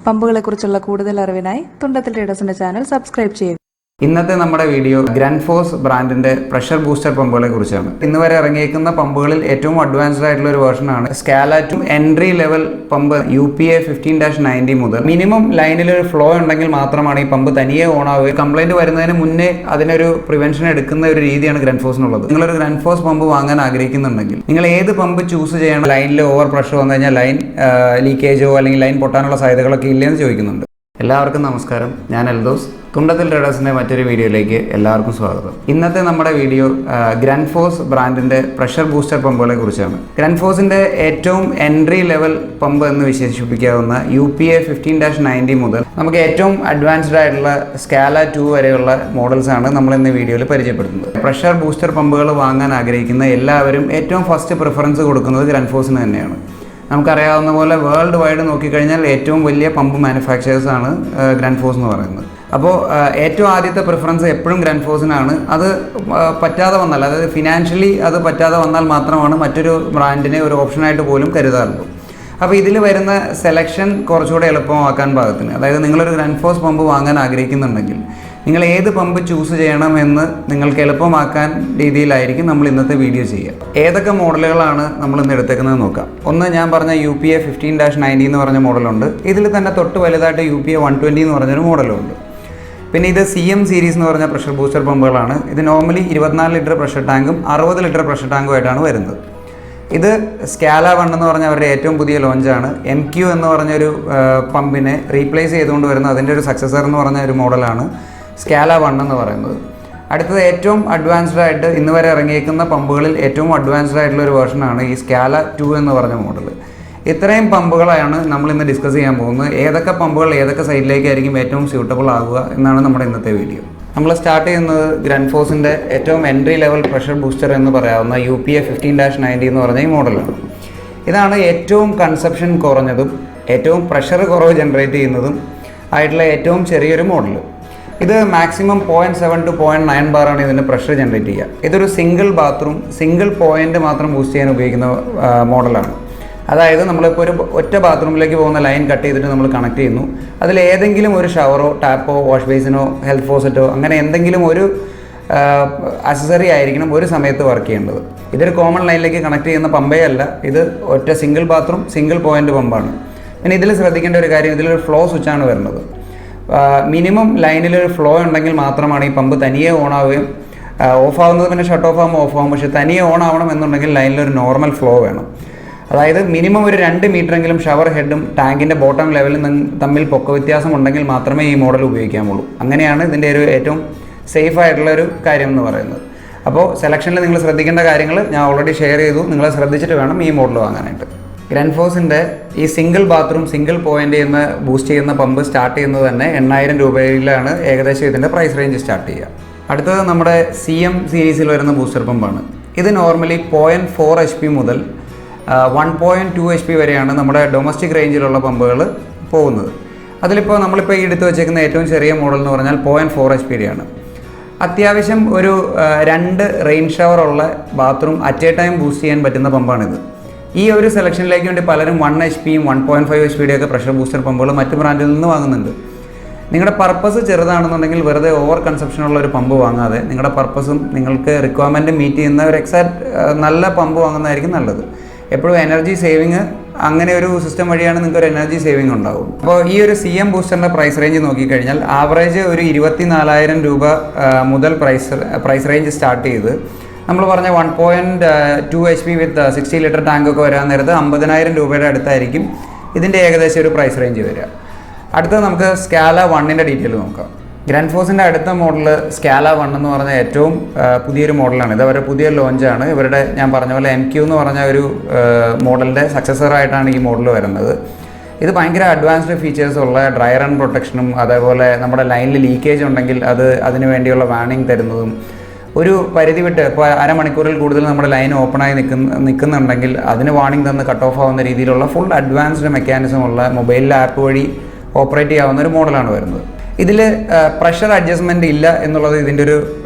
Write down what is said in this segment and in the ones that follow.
പമ്പുകളെക്കുറിച്ചുള്ള കൂടുതൽ അറിവിനായി Thundathil ട്രേഡേഴ്സിന്റെ channel subscribe ചെയ്യുക. ഇന്നത്തെ നമ്മുടെ വീഡിയോ ഗ്രൺഫോസ് ബ്രാൻഡിന്റെ പ്രഷർ ബൂസ്റ്റർ പമ്പുകളെ കുറിച്ചാണ്. ഇന്ന് വരെ ഇറങ്ങിയിരിക്കുന്ന പമ്പുകളിൽ ഏറ്റവും അഡ്വാൻസ്ഡ് ആയിട്ടുള്ള ഒരു വേർഷനാണ് SCALA2 entry level pump UPA 15-90 മുതൽ. മിനിമം ലൈനിൽ ഒരു ഫ്ലോ ഉണ്ടെങ്കിൽ മാത്രമാണ് ഈ പമ്പ് തനിയെ ഓൺ ആവുക. കംപ്ലൈന്റ് വരുന്നതിന് മുന്നേ അതിനൊരു പ്രിവെൻഷൻ എടുക്കുന്ന ഒരു രീതിയാണ് ഗ്രൺഫോസിനുള്ളത്. നിങ്ങളൊരു ഗ്രൺഫോസ് പമ്പ് വാങ്ങാൻ ആഗ്രഹിക്കുന്നുണ്ടെങ്കിൽ നിങ്ങൾ ഏത് പമ്പ് ചൂസ് ചെയ്യണം? ലൈനിൽ ഓവർ പ്രഷർ വന്നു കഴിഞ്ഞാൽ ലൈൻ ലീക്കേജോ അല്ലെങ്കിൽ ലൈൻ പൊട്ടാനുള്ള സാധ്യതകളൊക്കെ ഇല്ലെന്ന് ചോദിക്കുന്നുണ്ട്. എല്ലാവർക്കും നമസ്കാരം, ഞാൻ എൽദോസ്. തുണ്ടത്തിൽ ട്രേഡേഴ്സിൻ്റെ മറ്റൊരു വീഡിയോയിലേക്ക് എല്ലാവർക്കും സ്വാഗതം. ഇന്നത്തെ നമ്മുടെ വീഡിയോ ഗ്രൺഫോസ് ബ്രാൻഡിൻ്റെ പ്രഷർ ബൂസ്റ്റർ പമ്പുകളെ കുറിച്ചാണ്. ഗ്രൺഫോസിൻ്റെ ഏറ്റവും എൻട്രി ലെവൽ പമ്പ് എന്ന് വിശേഷിപ്പിക്കാവുന്ന UPA 15-90 മുതൽ നമുക്ക് ഏറ്റവും അഡ്വാൻസ്ഡ് ആയിട്ടുള്ള SCALA2 വരെയുള്ള മോഡൽസാണ് നമ്മൾ ഇന്ന് വീഡിയോയിൽ പരിചയപ്പെടുത്തുന്നത്. പ്രഷർ ബൂസ്റ്റർ പമ്പുകൾ വാങ്ങാൻ ആഗ്രഹിക്കുന്ന എല്ലാവരും ഏറ്റവും ഫസ്റ്റ് പ്രിഫറൻസ് കൊടുക്കുന്നത് ഗ്രൺഫോസിന് തന്നെയാണ്. നമുക്കറിയാവുന്ന പോലെ വേൾഡ് വൈഡ് നോക്കിക്കഴിഞ്ഞാൽ ഏറ്റവും വലിയ പമ്പ് മാനുഫാക്ചേഴ്സാണ് ഗ്രൺഫോസ് എന്ന് പറയുന്നത്. അപ്പോൾ ഏറ്റവും ആദ്യത്തെ പ്രിഫറൻസ് എപ്പോഴും ഗ്രൺഫോസിനാണ്. അത് പറ്റാതെ വന്നാൽ, അതായത് ഫിനാൻഷ്യലി അത് പറ്റാതെ വന്നാൽ മാത്രമാണ് മറ്റൊരു ബ്രാൻഡിനെ ഒരു ഓപ്ഷനായിട്ട് പോലും കരുതാറുള്ളൂ. അപ്പോൾ ഇതിൽ വരുന്ന സെലക്ഷൻ കുറച്ചുകൂടെ എളുപ്പമാക്കാൻ പാകത്തിന്, അതായത് നിങ്ങളൊരു ഗ്രൺഫോസ് പമ്പ് വാങ്ങാൻ ആഗ്രഹിക്കുന്നുണ്ടെങ്കിൽ നിങ്ങൾ ഏത് പമ്പ് ചൂസ് ചെയ്യണമെന്ന് നിങ്ങൾക്ക് എളുപ്പമാക്കാൻ രീതിയിലായിരിക്കും നമ്മൾ ഇന്നത്തെ വീഡിയോ ചെയ്യുക. ഏതൊക്കെ മോഡലുകളാണ് നമ്മൾ ഇന്ന് എടുത്തേക്കുന്നത് നോക്കാം. ഒന്ന്, ഞാൻ പറഞ്ഞ UPA 15-90 എന്ന് പറഞ്ഞ മോഡലുണ്ട്. ഇതിൽ തന്നെ തൊട്ട് വലുതായിട്ട് UPA 120 എന്ന് പറഞ്ഞൊരു മോഡലുണ്ട്. പിന്നെ ഇത് CM സീരീസ് എന്ന് പറഞ്ഞ പ്രഷർ ബൂസ്റ്റർ പമ്പുകളാണ്. ഇത് നോർമലി 24 ലിറ്റർ പ്രഷർ ടാങ്കും 60 ലിറ്റർ പ്രഷർ ടാങ്കുമായിട്ടാണ് വരുന്നത്. ഇത് SCALA1 എന്ന് പറഞ്ഞ അവരുടെ ഏറ്റവും പുതിയ ലോഞ്ചാണ്. MQ എന്ന് പറഞ്ഞൊരു പമ്പിനെ റീപ്ലേസ് ചെയ്തുകൊണ്ട് വരുന്ന അതിൻ്റെ ഒരു സക്സസർ എന്ന് പറഞ്ഞ ഒരു മോഡലാണ് SCALA1 എന്ന് പറയുന്നത്. അടുത്തത് ഏറ്റവും അഡ്വാൻസ്ഡ് ആയിട്ട് ഇന്ന് വരെ ഇറങ്ങിയേക്കുന്ന പമ്പുകളിൽ ഏറ്റവും അഡ്വാൻസ്ഡ് ആയിട്ടുള്ള ഒരു വേർഷനാണ് ഈ SCALA2 എന്ന് പറഞ്ഞ മോഡൽ. ഇത്രയും പമ്പുകളാണ് നമ്മൾ ഇന്ന് ഡിസ്കസ് ചെയ്യാൻ പോകുന്നത്. ഏതൊക്കെ പമ്പുകൾ ഏതൊക്കെ സൈഡിലേക്കായിരിക്കും ഏറ്റവും സ്യൂട്ടബിൾ ആകുക എന്നാണ് നമ്മുടെ ഇന്നത്തെ വീഡിയോ. നമ്മൾ സ്റ്റാർട്ട് ചെയ്യുന്നത് ഗ്രൺഫോസിൻ്റെ ഏറ്റവും എൻട്രി ലെവൽ പ്രഷർ ബൂസ്റ്റർ എന്ന് പറയാവുന്ന UPA 15-90 എന്ന് പറഞ്ഞ ഈ മോഡലാണ്. ഇതാണ് ഏറ്റവും കൺസപ്ഷൻ കുറഞ്ഞതും ഏറ്റവും പ്രഷർ കുറവ് ജനറേറ്റ് ചെയ്യുന്നതും ആയിട്ടുള്ള ഏറ്റവും ചെറിയൊരു മോഡൽ. ഇത് മാക്സിമം 0.7 to 0.9 ബാറാണ് ഇതിൻ്റെ പ്രഷർ ജനറേറ്റ് ചെയ്യുക. ഇതൊരു സിംഗിൾ ബാത്റൂം സിംഗിൾ പോയിൻ്റ് മാത്രം ബൂസ്റ്റ് ചെയ്യാൻ ഉപയോഗിക്കുന്ന മോഡലാണ്. അതായത് നമ്മളിപ്പോൾ ഒരു ഒറ്റ ബാത്റൂമിലേക്ക് പോകുന്ന ലൈൻ കട്ട് ചെയ്തിട്ട് നമ്മൾ കണക്ട് ചെയ്യുന്നു. അതിൽ ഏതെങ്കിലും ഒരു ഷവറോ ടാപ്പോ വാഷ് ബേസിനോ ഹെൽത്ത് ഫോസറ്റോ അങ്ങനെ എന്തെങ്കിലും ഒരു അക്സസറി ആയിരിക്കണം ഒരു സമയത്ത് വർക്ക് ചെയ്യേണ്ടത്. ഇതൊരു കോമൺ ലൈനിലേക്ക് കണക്ട് ചെയ്യുന്ന പമ്പേ അല്ല, ഇത് ഒറ്റ സിംഗിൾ ബാത്റൂം സിംഗിൾ പോയിൻ്റ് പമ്പാണ്. പിന്നെ ഇതിൽ ശ്രദ്ധിക്കേണ്ട ഒരു കാര്യം, ഇതിലൊരു ഫ്ലോ സ്വിച്ചാണ് വരുന്നത്. മിനിമം ലൈനിലൊരു ഫ്ലോ ഉണ്ടെങ്കിൽ മാത്രമാണ് ഈ പമ്പ് തനിയെ ഓൺ ആവുകയും ഓഫ് ആവുന്നത്. പിന്നെ ഷട്ട് ഓഫ് ആകുമ്പോൾ ഓഫ് ആകും. പക്ഷേ തനിയെ ഓൺ ആവണം എന്നുണ്ടെങ്കിൽ ലൈനിലൊരു നോർമൽ ഫ്ലോ വേണം. അതായത് മിനിമം ഒരു 2 മീറ്ററെങ്കിലും ഷവർ ഹെഡും ടാങ്കിൻ്റെ ബോട്ടം ലെവലും തമ്മിൽ പൊക്ക വ്യത്യാസം ഉണ്ടെങ്കിൽ മാത്രമേ ഈ മോഡൽ ഉപയോഗിക്കാമുള്ളൂ. അങ്ങനെയാണ് ഇതിൻ്റെ ഒരു ഏറ്റവും സേഫ് ആയിട്ടുള്ള ഒരു കാര്യം എന്ന് പറയുന്നത്. അപ്പോൾ സെലക്ഷനിൽ നിങ്ങൾ ശ്രദ്ധിക്കേണ്ട കാര്യങ്ങൾ ഞാൻ ഓൾറെഡി ഷെയർ ചെയ്തു. നിങ്ങൾ ശ്രദ്ധിച്ചിട്ട് വേണം ഈ മോഡൽ വാങ്ങാനായിട്ട്. ഗ്രൺഫോസിൻ്റെ ഈ സിംഗിൾ ബാത്റൂം സിംഗിൾ പോയിൻ്റ് ചെയ്യുന്ന ബൂസ്റ്റ് ചെയ്യുന്ന പമ്പ് സ്റ്റാർട്ട് ചെയ്യുന്നത് തന്നെ 8000 രൂപയിലാണ് ഏകദേശം ഇതിൻ്റെ പ്രൈസ് റേഞ്ച് സ്റ്റാർട്ട് ചെയ്യുക. അടുത്തത് നമ്മുടെ CM സീരീസിൽ വരുന്ന ബൂസ്റ്റർ പമ്പാണ്. ഇത് നോർമലി 0.4 HP മുതൽ 1.2 HP വരെയാണ് നമ്മുടെ ഡൊമസ്റ്റിക് റേഞ്ചിലുള്ള പമ്പുകൾ പോകുന്നത്. അതിലിപ്പോൾ നമ്മളിപ്പോൾ ഈ എടുത്ത് വെച്ചേക്കുന്ന ഏറ്റവും ചെറിയ മോഡൽ എന്ന് പറഞ്ഞാൽ 0.4 HP-യാണ്. അത്യാവശ്യം ഒരു 2 റെയിൻ ഷവറുള്ള bathroom at a time boost ചെയ്യാൻ പറ്റുന്ന പമ്പാണിത്. ഈ ഒരു സെലക്ഷനിലേക്ക് വേണ്ടി പലരും 1 HP-യും 1.5 HP-യുടെയൊക്കെ പ്രഷർ ബൂസ്റ്റർ പമ്പുകൾ മറ്റ് ബ്രാൻഡിൽ നിന്ന് വാങ്ങുന്നുണ്ട്. നിങ്ങളുടെ പർപ്പസ് ചെറുതാണെന്നുണ്ടെങ്കിൽ വെറുതെ ഓവർ കൺസപ്ഷനുള്ള ഒരു പമ്പ് വാങ്ങാതെ നിങ്ങളുടെ പർപ്പസും നിങ്ങൾക്ക് റിക്വയർമെൻറ്റ് മീറ്റ് ചെയ്യുന്ന ഒരു നല്ല പമ്പ് വാങ്ങുന്നതായിരിക്കും നല്ലത്. എപ്പോഴും എനർജി സേവിങ് അങ്ങനെ ഒരു സിസ്റ്റം വഴിയാണ് നിങ്ങൾക്ക് ഒരു എനർജി സേവിങ് ഉണ്ടാവും. അപ്പോൾ ഈ ഒരു CM ബൂസ്റ്ററിൻ്റെ പ്രൈസ് റേഞ്ച് നോക്കിക്കഴിഞ്ഞാൽ ആവറേജ് ഒരു 24,000 രൂപ മുതൽ പ്രൈസ് റേഞ്ച് സ്റ്റാർട്ട് ചെയ്ത് നമ്മൾ പറഞ്ഞ 1.2 HP വിത്ത് 60 ലിറ്റർ ടാങ്കൊക്കെ വരാൻ നേരത്ത് 50,000 രൂപയുടെ അടുത്തായിരിക്കും ഇതിൻ്റെ ഏകദേശം ഒരു പ്രൈസ് റേഞ്ച് വരിക. അടുത്തത് നമുക്ക് SCALA1ൻ്റെ ഡീറ്റെയിൽ നോക്കാം. ഗ്രൺഫോസിൻ്റെ അടുത്ത മോഡൽ SCALA1 എന്ന് പറഞ്ഞ ഏറ്റവും പുതിയൊരു മോഡലാണ്. ഇത് അവരുടെ പുതിയ ലോഞ്ചാണ്. ഇവരുടെ ഞാൻ പറഞ്ഞ പോലെ MQ എന്ന് പറഞ്ഞ ഒരു മോഡലിൻ്റെ സക്സസറായിട്ടാണ് ഈ മോഡൽ വരുന്നത്. ഇത് ഭയങ്കര അഡ്വാൻസ്ഡ് ഫീച്ചേഴ്സ് ഉള്ള ഡ്രൈ റൺ പ്രൊട്ടക്ഷനും അതേപോലെ നമ്മുടെ ലൈനിൽ ലീക്കേജ് ഉണ്ടെങ്കിൽ അതിന് വേണ്ടിയുള്ള വാർണിംഗ് തരുന്നതും, ഒരു പരിധി വിട്ട് ഇപ്പോൾ അരമണിക്കൂറിൽ കൂടുതൽ നമ്മുടെ ലൈൻ ഓപ്പണായി നിൽക്കുന്നുണ്ടെങ്കിൽ അതിന് വാർണിംഗ് തന്ന് കട്ട് ഓഫ് ആവുന്ന രീതിയിലുള്ള ഫുൾ അഡ്വാൻസ്ഡ് മെക്കാനിസം ഉള്ള മൊബൈലിലെ ആപ്പ് വഴി ഓപ്പറേറ്റ് ചെയ്യാവുന്ന ഒരു മോഡലാണ് വരുന്നത്. ഇതിൽ പ്രഷർ അഡ്ജസ്റ്റ്മെൻറ്റ് ഇല്ല എന്നുള്ളത് ഇതിൻ്റെ ഒരു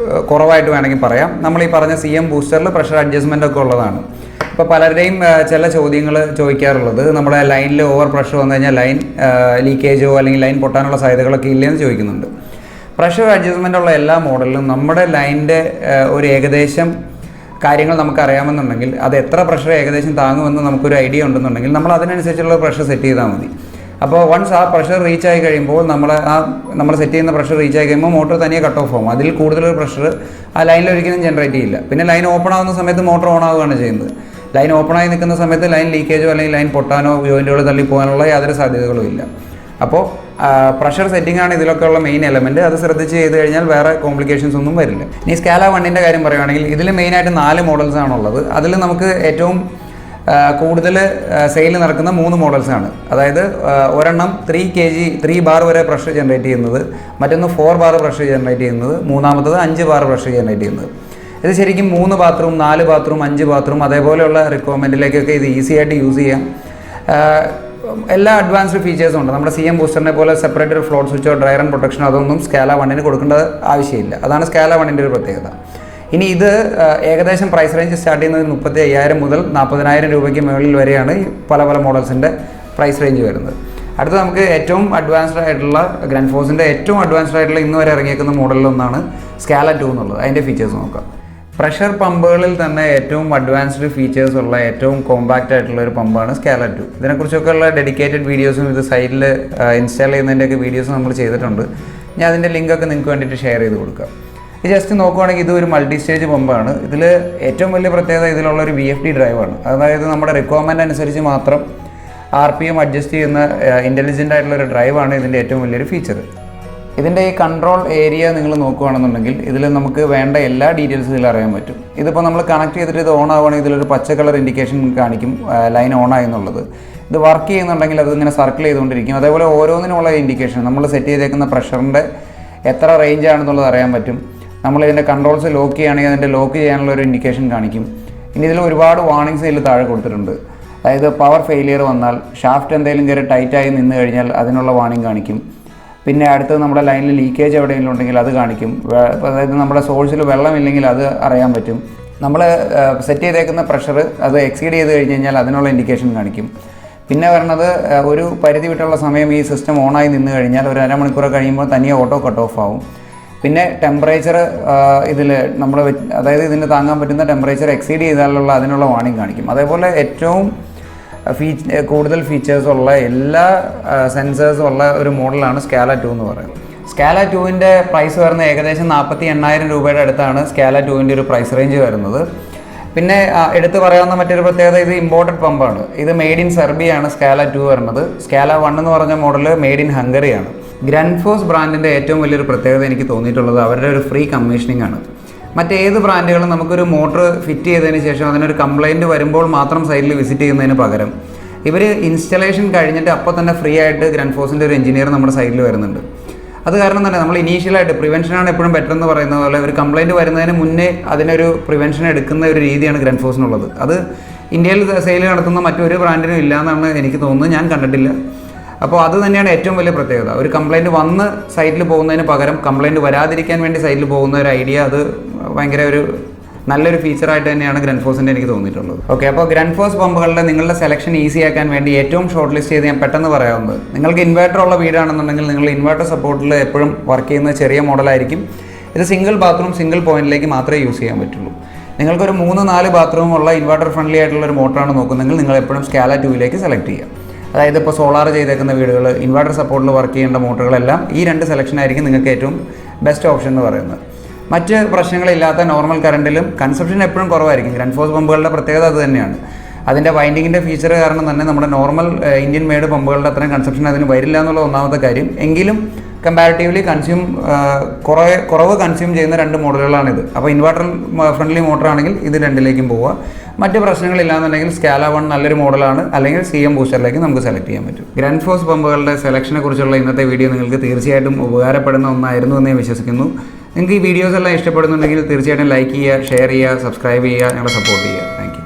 കുറവായിട്ട് വേണമെങ്കിൽ പറയാം. നമ്മൾ ഈ പറഞ്ഞ CM ബൂസ്റ്ററിൽ പ്രഷർ അഡ്ജസ്റ്റ്മെൻ്റ് ഒക്കെ ഉള്ളതാണ്. ഇപ്പോൾ പലരുടെയും ചില ചോദ്യങ്ങൾ ചോദിക്കാറുള്ളത് നമ്മുടെ ലൈനിൽ ഓവർ പ്രഷർ വന്നു കഴിഞ്ഞാൽ ലൈൻ ലീക്കേജോ അല്ലെങ്കിൽ ലൈൻ പൊട്ടാനുള്ള സാധ്യതകളൊക്കെ ഇല്ലെന്ന് ചോദിക്കുന്നുണ്ട്. പ്രഷർ അഡ്ജസ്റ്റ്മെൻ്റ് ഉള്ള എല്ലാ മോഡലിലും നമ്മുടെ ലൈനിൻ്റെ ഒരു ഏകദേശം കാര്യങ്ങൾ നമുക്ക് അറിയാമെന്നുണ്ടെങ്കിൽ അത് എത്ര പ്രഷർ ഏകദേശം താങ്ങുമെന്ന് നമുക്കൊരു ഐഡിയ ഉണ്ടെന്നുണ്ടെങ്കിൽ നമ്മൾ അതിനനുസരിച്ചുള്ള പ്രഷർ സെറ്റ് ചെയ്താൽ മതി. അപ്പോൾ വൺസ് ആ പ്രഷർ റീച്ച് ആയി കഴിയുമ്പോൾ നമ്മൾ സെറ്റ് ചെയ്യുന്ന പ്രഷർ റീച്ച് ആയി കഴിയുമ്പോൾ മോട്ടോർ തനിയെ കട്ട് ഓഫ് ആകും. അതിൽ കൂടുതലൊരു പ്രഷർ ആ ലൈനിൽ ഒരിക്കലും ജനറേറ്റ് ചെയ്യില്ല. പിന്നെ ലൈൻ ഓപ്പൺ ആവുന്ന സമയത്ത് മോട്ടോർ ഓൺ ആവുകയാണ് ചെയ്യുന്നത്. ലൈൻ ഓപ്പൺ ആയി നിൽക്കുന്ന സമയത്ത് ലൈൻ ലീക്കേജോ അല്ലെങ്കിൽ ലൈൻ പൊട്ടാനോ ജോയിൻറ്റുകൾ തള്ളിപ്പോകാനുള്ള യാതൊരു സാധ്യതകളും ഇല്ല. അപ്പോൾ പ്രഷർ സെറ്റിംഗ് ആണ് ഇതിലൊക്കെയുള്ള മെയിൻ എലമെൻറ്റ്. അത് ശ്രദ്ധിച്ച് ചെയ്ത് കഴിഞ്ഞാൽ വേറെ കോംപ്ലിക്കേഷൻസ് ഒന്നും വരില്ല. ഇനി SCALA1 കാര്യം പറയുകയാണെങ്കിൽ ഇതിൽ മെയിനായിട്ട് 4 മോഡൽസ് ആണുള്ളത്. അതിൽ നമുക്ക് ഏറ്റവും കൂടുതൽ സെയിൽ നടക്കുന്ന 3 മോഡൽസാണ്. അതായത് ഒരെണ്ണം 3 kg 3 ബാർ വരെ പ്രഷർ ജനറേറ്റ് ചെയ്യുന്നത്, മറ്റൊന്ന് 4 ബാർ പ്രഷർ ജനറേറ്റ് ചെയ്യുന്നത്, മൂന്നാമത്തത് 5 ബാർ പ്രഷർ ജനറേറ്റ് ചെയ്യുന്നത്. ഇത് ശരിക്കും 3 ബാത്റൂം 4 ബാത്റൂം 5 ബാത്റൂം അതേപോലെയുള്ള റിക്വയർമെൻറ്റിലേക്കൊക്കെ ഇത് ഈസി ആയിട്ട് യൂസ് ചെയ്യാം. എല്ലാ അഡ്വാൻസ്ഡ് ഫീച്ചേഴ്സും ഉണ്ട്. നമ്മുടെ CM ബൂസ്റ്ററിനെ പോലെ സെപ്പറേറ്റ് ഒരു ഫ്ലോട്ട് സ്വിച്ചോ ഡ്രയർ ആൻഡ് പ്രൊട്ടക്ഷനോ അതൊന്നും SCALA1 കൊടുക്കേണ്ട ആവശ്യമില്ല. അതാണ് SCALA1 ഒരു പ്രത്യേകത. ഇനി ഇത് ഏകദേശം പ്രൈസ് റേഞ്ച് സ്റ്റാർട്ട് ചെയ്യുന്നത് 35,000 മുതൽ 40,000 രൂപയ്ക്ക് മുകളിൽ വരെയാണ് പല മോഡൽസിൻ്റെ പ്രൈസ് റേഞ്ച് വരുന്നത്. അടുത്ത നമുക്ക് ഏറ്റവും അഡ്വാൻസ്ഡ് ആയിട്ടുള്ള ഗ്രൻഫോസിൻ്റെ ഏറ്റവും അഡ്വാൻസ്ഡ് ആയിട്ടുള്ള ഇന്ന് വരെ ഇറങ്ങിയേക്കുന്ന മോഡലിലൊന്നാണ് SCALA2 എന്നുള്ളത്. അതിൻ്റെ ഫീച്ചേഴ്സ് നോക്കാം. പ്രഷർ പമ്പുകളിൽ തന്നെ ഏറ്റവും അഡ്വാൻസ്ഡ് ഫീച്ചേഴ്സ് ഉള്ള ഏറ്റവും കോമ്പാക്റ്റ് ആയിട്ടുള്ള ഒരു പമ്പാണ് SCALA2. ഇതിനെക്കുറിച്ചൊക്കെ ഉള്ള ഡെഡിക്കേറ്റഡ് വീഡിയോസും ഇത് സൈഡിൽ ഇൻസ്റ്റാൾ ചെയ്യുന്നതിൻ്റെയൊക്കെ വീഡിയോസ് നമ്മൾ ചെയ്തിട്ടുണ്ട്. ഞാൻ അതിൻ്റെ ലിങ്കൊക്കെ നിങ്ങൾക്ക് വേണ്ടിയിട്ട് ഷെയർ ചെയ്ത് കൊടുക്കാം. ഇത് ജസ്റ്റ് നോക്കുവാണെങ്കിൽ ഇത് ഒരു മൾട്ടി സ്റ്റേജ് പമ്പാണ്. ഇതിൽ ഏറ്റവും വലിയ പ്രത്യേകത ഇതിലുള്ള ഒരു VFD ഡ്രൈവാണ്. അതായത് നമ്മുടെ റിക്വയർമെൻറ്റ് അനുസരിച്ച് മാത്രം RPM അഡ്ജസ്റ്റ് ചെയ്യുന്ന ഇൻ്റലിജൻ്റ് ആയിട്ടുള്ളൊരു ഡ്രൈവാണ് ഇതിൻ്റെ ഏറ്റവും വലിയൊരു ഫീച്ചർ. ഇതിൻ്റെ ഈ കൺട്രോൾ ഏരിയ നിങ്ങൾ നോക്കുകയാണെന്നുണ്ടെങ്കിൽ ഇതിൽ നമുക്ക് വേണ്ട എല്ലാ ഡീറ്റെയിൽസും ഇതിൽ അറിയാൻ പറ്റും. ഇതിപ്പോൾ നമ്മൾ കണക്ട് ചെയ്തിട്ട് ഇത് ഓൺ ആവുകയാണെങ്കിൽ ഇതിലൊരു പച്ച കളർ ഇൻഡിക്കേഷൻ കാണിക്കും ലൈൻ ഓൺ ആയി എന്നുള്ളത്. ഇത് വർക്ക് ചെയ്യുന്നുണ്ടെങ്കിൽ അത് ഇങ്ങനെ സർക്കിൾ ചെയ്തുകൊണ്ടിരിക്കും. അതേപോലെ ഓരോന്നിനുമുള്ള ഇൻഡിക്കേഷൻ നമ്മൾ സെറ്റ് ചെയ്തേക്കുന്ന പ്രഷറിൻ്റെ എത്ര റേഞ്ച് ആണെന്നുള്ളത് അറിയാൻ പറ്റും. നമ്മളിതിൻ്റെ കൺട്രോൾസ് ലോക്ക് ചെയ്യുകയാണെങ്കിൽ അതിൻ്റെ ലോക്ക് ചെയ്യാനുള്ള ഒരു ഇൻഡിക്കേഷൻ കാണിക്കും. ഇനി ഇതിൽ ഒരുപാട് വാർണിംഗ്സ് ഇതിൽ താഴെ കൊടുത്തിട്ടുണ്ട്. അതായത് പവർ ഫെയിലിയർ വന്നാൽ ഷാഫ്റ്റ് എന്തെങ്കിലും കയറി ടൈറ്റായി നിന്ന് കഴിഞ്ഞാൽ അതിനുള്ള വാർണിംഗ് കാണിക്കും. പിന്നെ അടുത്തത് നമ്മുടെ ലൈനിൽ ലീക്കേജ് എവിടെയെങ്കിലും ഉണ്ടെങ്കിൽ അത് കാണിക്കും. അതായത് നമ്മുടെ സോഴ്സിൽ വെള്ളമില്ലെങ്കിൽ അത് അറിയാൻ പറ്റും. നമ്മൾ സെറ്റ് ചെയ്തേക്കുന്ന പ്രഷർ അത് എക്സീഡ് ചെയ്ത് കഴിഞ്ഞ് കഴിഞ്ഞാൽ അതിനുള്ള ഇൻഡിക്കേഷൻ കാണിക്കും. പിന്നെ വരുന്നത് ഒരു പരിധി വിട്ടുള്ള സമയം ഈ സിസ്റ്റം ഓണായി നിന്ന് കഴിഞ്ഞാൽ ഒരു അരമണിക്കൂർ കഴിയുമ്പോൾ തനിയെ ഓട്ടോ കട്ട് ഓഫ് ആവും. പിന്നെ ടെമ്പറേച്ചർ ഇതിൽ നമ്മൾ അതായത് ഇതിന് താങ്ങാൻ പറ്റുന്ന ടെമ്പറേച്ചർ എക്സീഡ് ചെയ്താലുള്ള അതിനുള്ള വാർണിംഗ് കാണിക്കും. അതേപോലെ ഏറ്റവും കൂടുതൽ ഫീച്ചേഴ്സുള്ള എല്ലാ സെൻസേഴ്സും ഉള്ള ഒരു മോഡലാണ് SCALA2 എന്ന് പറയുന്നത്. SCALA2 പ്രൈസ് വരുന്നത് ഏകദേശം 48,000 രൂപയുടെ അടുത്താണ് SCALA2 ഒരു പ്രൈസ് റേഞ്ച് വരുന്നത്. പിന്നെ എടുത്തു പറയാവുന്ന മറ്റൊരു പ്രത്യേകത ഇത് ഇമ്പോർട്ടഡ് പമ്പാണ്. ഇത് മെയ്ഡ് ഇൻ സെർബിയാണ് SCALA2 വരുന്നത്. SCALA1 എന്ന് പറഞ്ഞ മോഡൽ മെയ്ഡ് ഇൻ ഹംഗറിയാണ്. ഗ്രൺഫോസ് ബ്രാൻഡിൻ്റെ ഏറ്റവും വലിയൊരു പ്രത്യേകത എനിക്ക് തോന്നിയിട്ടുള്ളത് അവരുടെ ഒരു ഫ്രീ കമ്മീഷനിങ് ആണ്. മറ്റേത് ബ്രാൻഡുകളും നമുക്കൊരു മോട്ടർ ഫിറ്റ് ചെയ്തതിന് ശേഷം അതിനൊരു കംപ്ലയിൻറ്റ് വരുമ്പോൾ മാത്രം സൈറ്റിൽ വിസിറ്റ് ചെയ്യുന്നതിന് പകരം ഇവർ ഇൻസ്റ്റലേഷൻ കഴിഞ്ഞിട്ട് അപ്പോൾ തന്നെ ഫ്രീ ആയിട്ട് ഗ്രൺഫോസിൻ്റെ ഒരു എഞ്ചിനീയർ നമ്മുടെ സൈറ്റിൽ വരുന്നുണ്ട്. അത് കാരണം തന്നെ നമ്മൾ ഇനീഷ്യലായിട്ട് പ്രിവെൻഷനാണ് എപ്പോഴും ബെറ്റർ എന്ന് പറയുന്ന പോലെ ഒരു കംപ്ലയിൻറ്റ് വരുന്നതിന് മുന്നേ അതിനൊരു പ്രിവെൻഷൻ എടുക്കുന്ന ഒരു രീതിയാണ് ഗ്രൺഫോസിനുള്ളത്. അത് ഇന്ത്യയിൽ സെയിൽ നടത്തുന്ന മറ്റൊരു ബ്രാൻഡിനും ഇല്ല എന്നാണ് എനിക്ക് തോന്നുന്നത്. ഞാൻ കണ്ടിട്ടില്ല. അപ്പോൾ അത് തന്നെയാണ് ഏറ്റവും വലിയ പ്രത്യേകത. ഒരു കംപ്ലയിൻറ്റ് വന്ന് സൈറ്റിൽ പോകുന്നതിന് പകരം കംപ്ലയിൻറ്റ് വരാതിരിക്കാൻ വേണ്ടി സൈറ്റിൽ പോകുന്ന ഒരു ഐഡിയ അത് ഭയങ്കര ഒരു നല്ലൊരു ഫീച്ചറായിട്ട് തന്നെയാണ് ഗ്രൺഫോസിൻ്റെ എനിക്ക് തോന്നിയിട്ടുള്ളത്. ഓക്കെ, അപ്പോൾ ഗ്രൺഫോസ് പമ്പുകളുടെ നിങ്ങളുടെ സെലക്ഷൻ ഈസി ആക്കാൻ വേണ്ടി ഏറ്റവും ഷോർട്ട് ലിസ്റ്റ് ചെയ്ത് ഞാൻ പെട്ടെന്ന് പറയാവുന്നത്, നിങ്ങൾക്ക് ഇൻവെർട്ടർ ഉള്ള വീടാണെന്നുണ്ടെങ്കിൽ നിങ്ങൾ ഇൻവെർട്ടർ സപ്പോർട്ടിൽ എപ്പോഴും വർക്ക് ചെയ്യുന്ന ചെറിയ മോഡലായിരിക്കും. ഇത് സിംഗിൾ ബാത്റൂം സിംഗിൾ പോയിന്റിലേക്ക് മാത്രമേ യൂസ് ചെയ്യാൻ പറ്റുള്ളൂ. നിങ്ങൾക്കൊരു 3-4 ബാത്റൂം ഉള്ള ഇൻവെർട്ടർ ഫ്രണ്ട്ലി ആയിട്ടുള്ള ഒരു മോട്ടറാണ് നോക്കുന്നതെങ്കിൽ നിങ്ങൾ എപ്പോഴും SCALA2 സെലക്ട് ചെയ്യുക. അതായത് ഇപ്പോൾ സോളാർ ചെയ്തേക്കുന്ന വീടുകൾ, ഇൻവെർട്ടർ സപ്പോർട്ടിൽ വർക്ക് ചെയ്യേണ്ട മോട്ടറുകളെല്ലാം ഈ 2 സെലക്ഷനായിരിക്കും നിങ്ങൾക്ക് ഏറ്റവും ബെസ്റ്റ് ഓപ്ഷൻ എന്ന് പറയുന്നത്. മറ്റ് പ്രശ്നങ്ങളില്ലാത്ത നോർമൽ കറണ്ടിലും കൺസപ്ഷൻ എപ്പോഴും കുറവായിരിക്കും. ഗ്രൺഫോസ് പമ്പുകളുടെ പ്രത്യേകത അത് തന്നെയാണ്. അതിൻ്റെ വൈൻഡിങ്ങിൻ്റെ ഫീച്ചർ കാരണം തന്നെ നമ്മുടെ നോർമൽ ഇന്ത്യൻ മെയ്ഡ് പമ്പുകളുടെ അത്രയും കൺസപ്ഷൻ അതിന് വരില്ല എന്നുള്ള ഒന്നാമത്തെ കാര്യം. എങ്കിലും കമ്പാരിറ്റീവ്ലി കുറവ് കൺസ്യൂം ചെയ്യുന്ന 2 മോഡലുകളാണിത്. അപ്പോൾ ഇൻവെർട്ടർ ഫ്രണ്ട്ലി മോട്ടറാണെങ്കിൽ ഇത് 2ലേക്കും പോവുക. മറ്റ് പ്രശ്നങ്ങളില്ലാന്നുണ്ടെങ്കിൽ SCALA1 നല്ലൊരു മോഡലാണ്, അല്ലെങ്കിൽ CM ബൂസ്റ്ററിലേക്ക് നമുക്ക് സെലക്ട് ചെയ്യാൻ പറ്റും. ഗ്രൺഫോസ് പമ്പുകളുടെ സെലക്ഷനെ കുറിച്ചുള്ള ഇന്നത്തെ വീഡിയോ നിങ്ങൾക്ക് തീർച്ചയായിട്ടും ഉപകാരപ്പെടുന്ന ഒന്നായിരുന്നു എന്ന് ഞാൻ വിശ്വസിക്കുന്നു. നിങ്ങൾക്ക് ഈ വീഡിയോസ് എല്ലാം ഇഷ്ടപ്പെടുന്നുണ്ടെങ്കിൽ തീർച്ചയായിട്ടും ലൈക്ക് ചെയ്യുക, ഷെയർ ചെയ്യുക, സബ്സ്ക്രൈബ് ചെയ്യുക, ഞങ്ങളെ സപ്പോർട്ട് ചെയ്യുക. Thank you.